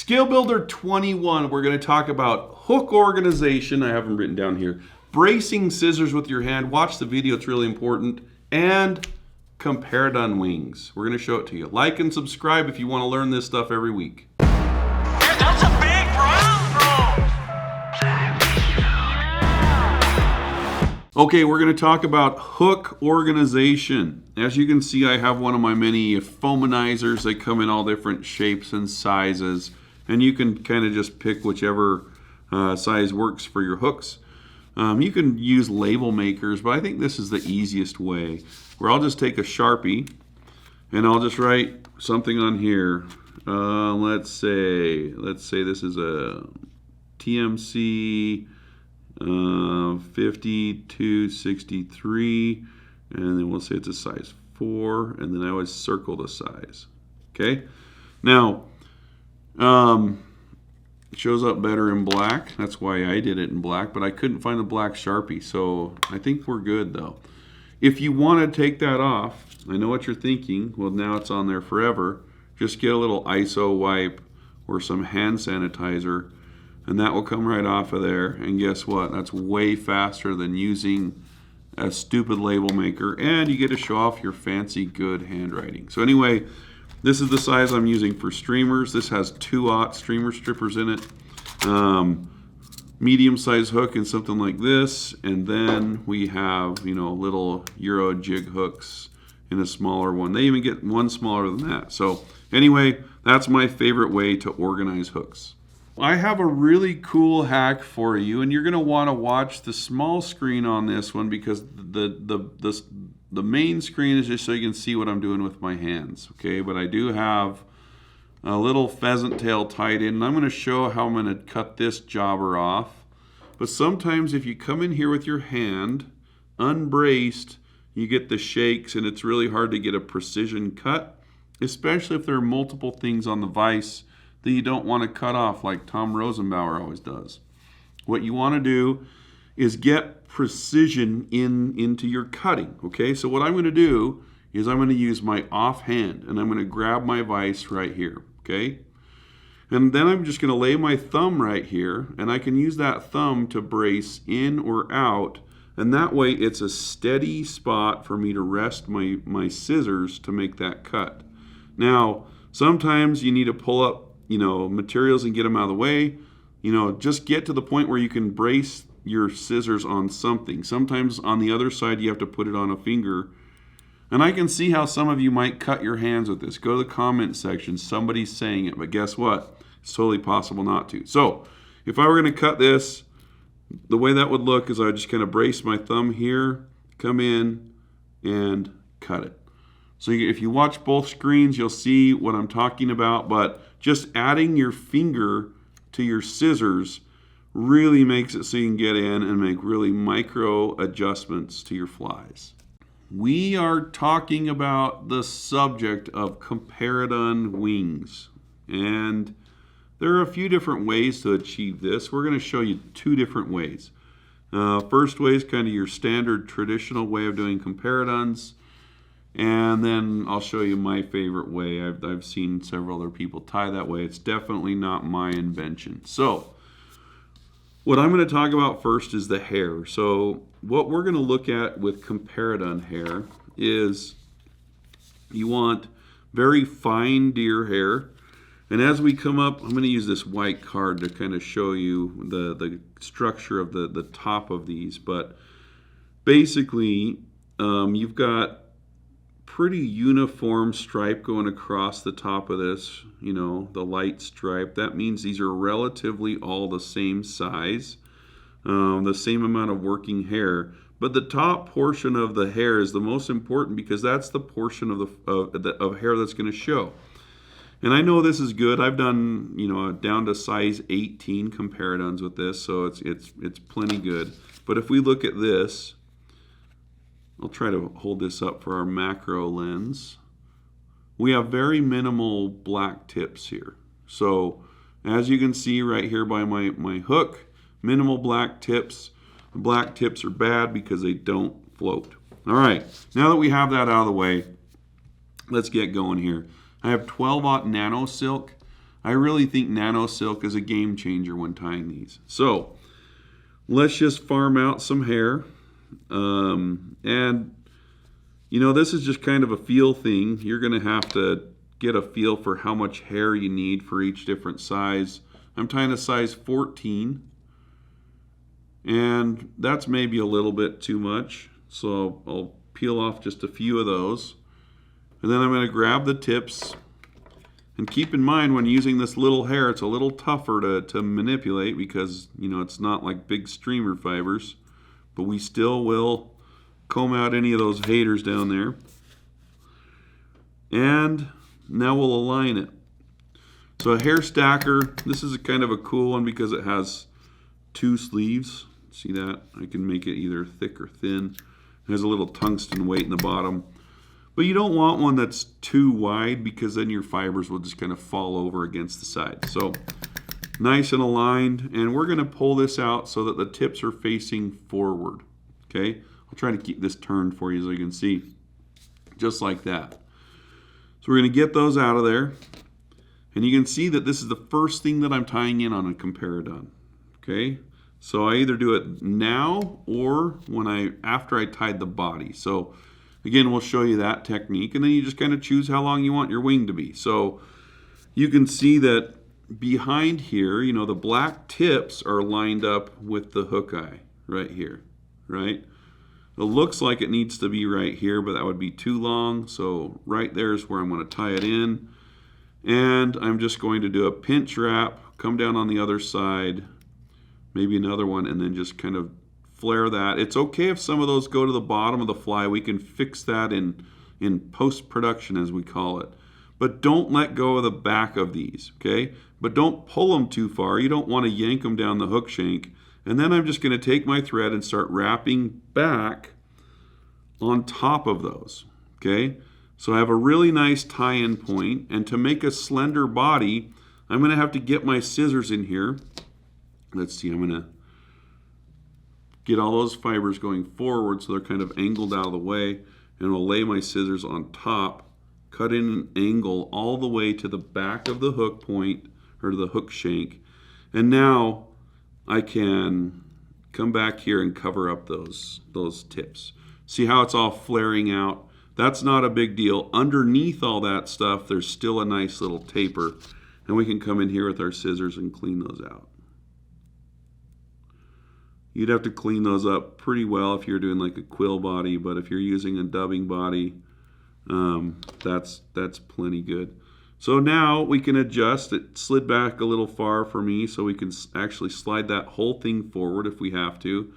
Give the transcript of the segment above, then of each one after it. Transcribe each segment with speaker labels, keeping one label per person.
Speaker 1: Skill Builder 21, we're going to talk about hook organization. I have them written down here. Bracing scissors with your hand. Watch the video, it's really important. And Comparadun wings. We're going to show it to you. Like and subscribe if you want to learn this stuff every week.
Speaker 2: Dude, that's a big bro.
Speaker 1: Okay, we're going to talk about hook organization. As you can see, I have one of my many foamanizers. They come in all different shapes and sizes. And you can kind of just pick whichever size works for your hooks. You can use label makers, but I think this is the easiest way. Where I'll just take a Sharpie and I'll just write something on here. Let's say this is a TMC 5263, and then we'll say it's a size 4, and then I always circle the size. Okay, now it shows up better in black. That's why I did it in black, but I couldn't find a black Sharpie, so I think we're good though. If you want to take that off, I know what you're thinking. Well, now it's on there forever. Just get a little ISO wipe or some hand sanitizer, and that will come right off of there. And guess what? That's way faster than using a stupid label maker, and you get to show off your fancy good handwriting. So anyway, this is the size I'm using for streamers. This has 2/0 streamer strippers in it. Medium-sized hook and something like this, and then we have, little Euro jig hooks in a smaller one. They even get one smaller than that. So anyway, that's my favorite way to organize hooks. I have a really cool hack for you, and you're going to want to watch the small screen on this one because the main screen is just so you can see what I'm doing with my hands. Okay, but I do have a little pheasant tail tied in, and I'm going to show how I'm going to cut this jobber off. But sometimes if you come in here with your hand unbraced, you get the shakes, and it's really hard to get a precision cut, especially if there are multiple things on the vise that you don't want to cut off like Tom Rosenbauer always does. What you want to do is get precision into your cutting. Okay, so what I'm going to do is I'm going to use my offhand, and I'm going to grab my vise right here. Okay, and then I'm just going to lay my thumb right here, and I can use that thumb to brace in or out, and that way it's a steady spot for me to rest my scissors to make that cut. Now, sometimes you need to pull up materials and get them out of the way. Just get to the point where you can brace your scissors on something. Sometimes on the other side you have to put it on a finger. And I can see how some of you might cut your hands with this. Go to the comment section. Somebody's saying it, but guess what? It's totally possible not to. So if I were going to cut this, the way that would look is I would just kind of brace my thumb here, come in, and cut it. So if you watch both screens, you'll see what I'm talking about, but just adding your finger to your scissors really makes it so you can get in and make really micro adjustments to your flies. We are talking about the subject of Comparadun wings, and there are a few different ways to achieve this. We're going to show you two different ways. First way is kind of your standard traditional way of doing Comparaduns, and then I'll show you my favorite way. I've seen several other people tie that way. It's definitely not my invention. So what I'm going to talk about first is the hair. So what we're going to look at with Comparadun hair is you want very fine deer hair. And as we come up, I'm going to use this white card to kind of show you the structure of the top of these. But basically, you've got pretty uniform stripe going across the top of this, the light stripe. That means these are relatively all the same size, the same amount of working hair. But the top portion of the hair is the most important because that's the portion of hair that's going to show. And I know this is good. I've done, down to size 18 Comparaduns with this, so it's plenty good. But if we look at this, I'll try to hold this up for our macro lens. We have very minimal black tips here. So as you can see right here by my hook, minimal black tips. The black tips are bad because they don't float. All right, now that we have that out of the way, let's get going here. I have 12/0 nano silk. I really think nano silk is a game changer when tying these. So let's just farm out some hair. And this is just kind of a feel thing. You're going to have to get a feel for how much hair you need for each different size. I'm tying a size 14, and that's maybe a little bit too much. So I'll peel off just a few of those. And then I'm going to grab the tips. And keep in mind, when using this little hair, it's a little tougher to manipulate because, it's not like big streamer fibers. But we still will comb out any of those haters down there. And now we'll align it. So a hair stacker, this is kind of a cool one because it has 2 sleeves. See that? I can make it either thick or thin. It has a little tungsten weight in the bottom. But you don't want one that's too wide because then your fibers will just kind of fall over against the side. So nice and aligned. And we're going to pull this out so that the tips are facing forward. Okay? I'll try to keep this turned for you so you can see. Just like that. So we're going to get those out of there. And you can see that this is the first thing that I'm tying in on a Comparadun. Okay? So I either do it now or after I tied the body. So again, we'll show you that technique, and then you just kind of choose how long you want your wing to be. So you can see that behind here, the black tips are lined up with the hook eye right here, right? It looks like it needs to be right here, but that would be too long. So right there is where I'm going to tie it in. And I'm just going to do a pinch wrap, come down on the other side, maybe another one, and then just kind of flare that. It's okay if some of those go to the bottom of the fly. We can fix that in post-production, as we call it. But don't let go of the back of these, okay? But don't pull them too far. You don't want to yank them down the hook shank. And then I'm just going to take my thread and start wrapping back on top of those, okay? So I have a really nice tie-in point. And to make a slender body, I'm going to have to get my scissors in here. Let's see, I'm going to get all those fibers going forward so they're kind of angled out of the way, and I'll lay my scissors on top, cut in an angle all the way to the back of the hook point, or the hook shank, and now I can come back here and cover up those tips. See how it's all flaring out? That's not a big deal. Underneath all that stuff, there's still a nice little taper, and we can come in here with our scissors and clean those out. You'd have to clean those up pretty well if you're doing like a quill body, but if you're using a dubbing body, that's plenty good. So now we can adjust. It slid back a little far for me, so we can actually slide that whole thing forward if we have to.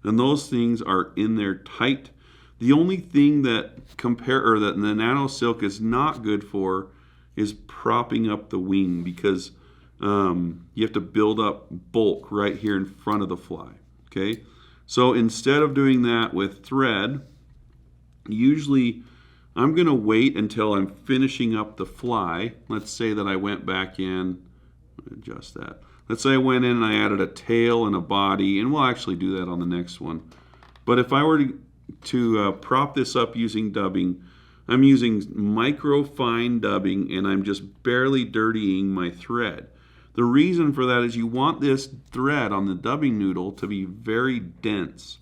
Speaker 1: And those things are in there tight. The only thing that the nano silk is not good for is propping up the wing, because you have to build up bulk right here in front of the fly. Okay, so instead of doing that with thread, usually I'm going to wait until I'm finishing up the fly. Let's say that I went back in, adjust that. Let's say I went in and I added a tail and a body, and we'll actually do that on the next one. But if I were to prop this up using dubbing, I'm using micro fine dubbing, and I'm just barely dirtying my thread. The reason for that is you want this thread on the dubbing noodle to be very dense.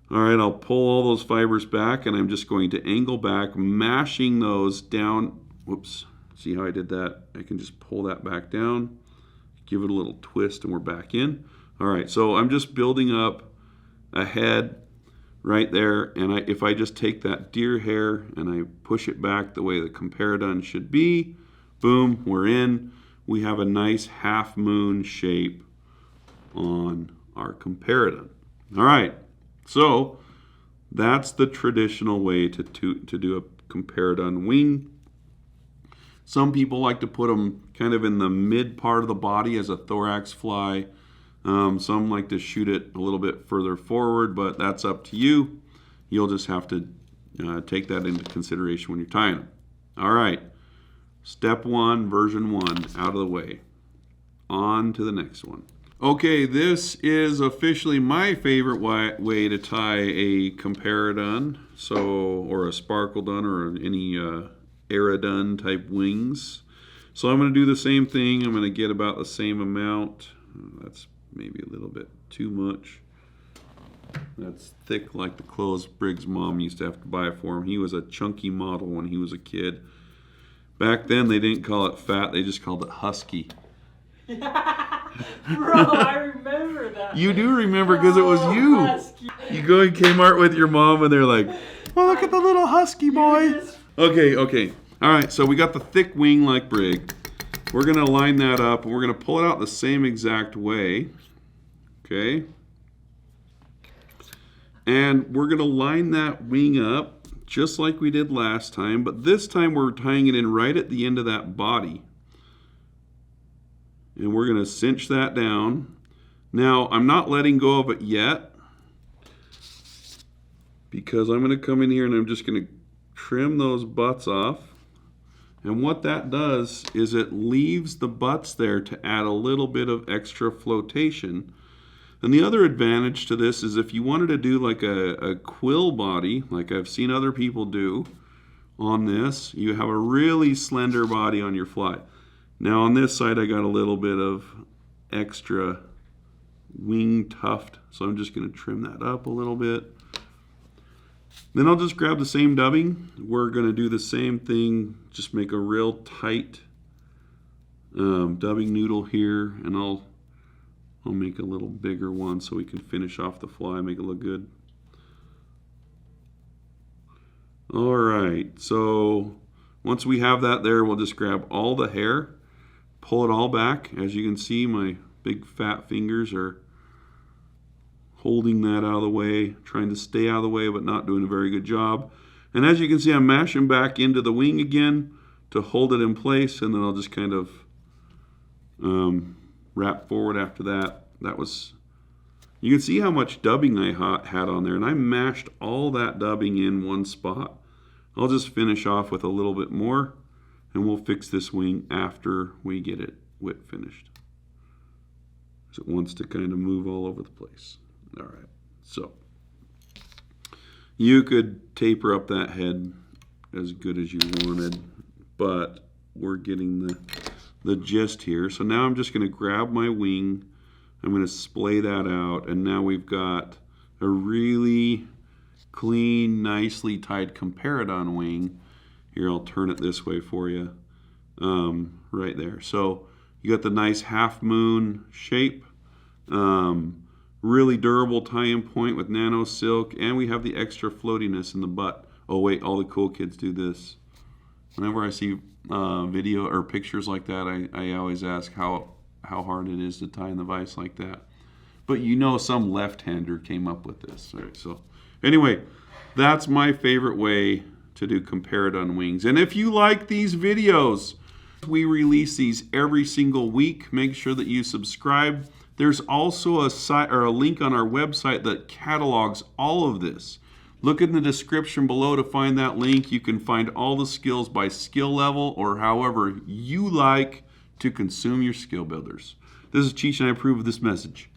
Speaker 1: All right, I'll pull all those fibers back, and I'm just going to angle back, mashing those down. Whoops, see how I did that? I can just pull that back down, give it a little twist, and we're back in. All right, so I'm just building up a head right there, and if I just take that deer hair and I push it back the way the Comparadun should be, boom, we're in. We have a nice half moon shape on our Comparadun. All right, so that's the traditional way to do a Comparadun wing. Some people like to put them kind of in the mid part of the body as a thorax fly. Some like to shoot it a little bit further forward, but that's up to you. You'll just have to take that into consideration when you're tying them. All right. Step 1, version 1, out of the way. On to the next one. Okay, this is officially my favorite way to tie a Comparadun, or a sparkle dun, or any Aerodun type wings. So I'm going to do the same thing. I'm going to get about the same amount. That's maybe a little bit too much. That's thick like the clothes Briggs' mom used to have to buy for him. He was a chunky model when he was a kid. Back then they didn't call it fat, they just called it husky.
Speaker 3: Bro, I remember that.
Speaker 1: You do remember because it was you.
Speaker 3: Husky.
Speaker 1: You go in Kmart with your mom and they're like, well, look at the little husky boy. Okay. All right, so we got the thick wing like Brig. We're going to line that up and we're going to pull it out the same exact way. Okay. And we're going to line that wing up just like we did last time, but this time we're tying it in right at the end of that body. And we're going to cinch that down. Now, I'm not letting go of it yet because I'm going to come in here and I'm just going to trim those butts off. And what that does is it leaves the butts there to add a little bit of extra flotation. And the other advantage to this is if you wanted to do like a quill body, like I've seen other people do on this, you have a really slender body on your fly. Now on this side I got a little bit of extra wing tuft, so I'm just going to trim that up a little bit. Then I'll just grab the same dubbing. We're going to do the same thing, just make a real tight dubbing noodle here, and I'll make a little bigger one so we can finish off the fly, make it look good. All right, so once we have that there, we'll just grab all the hair, pull it all back. As you can see, my big fat fingers are holding that out of the way, trying to stay out of the way, but not doing a very good job. And as you can see, I'm mashing back into the wing again to hold it in place, and then I'll just kind of wrap forward after that. You can see how much dubbing I had on there, and I mashed all that dubbing in one spot. I'll just finish off with a little bit more, and we'll fix this wing after we get it whip finished. So it wants to kind of move all over the place. All right, so you could taper up that head as good as you wanted, but we're getting the gist here. So now I'm just going to grab my wing, I'm going to splay that out, and now we've got a really clean, nicely tied Comparadun wing. Here, I'll turn it this way for you, right there. So you got the nice half moon shape, really durable tie-in point with nano silk, and we have the extra floatiness in the butt. Oh wait, all the cool kids do this. Whenever I see video or pictures like that, I always ask how hard it is to tie in the vise like that. But you know, some left-hander came up with this. All right, so anyway, that's my favorite way to do Comparadun wings. And if you like these videos, we release these every single week. Make sure that you subscribe. There's also a site or a link on our website that catalogs all of this. Look in the description below to find that link. You can find all the skills by skill level or however you like to consume your skill builders. This is Cheech and I approve of this message.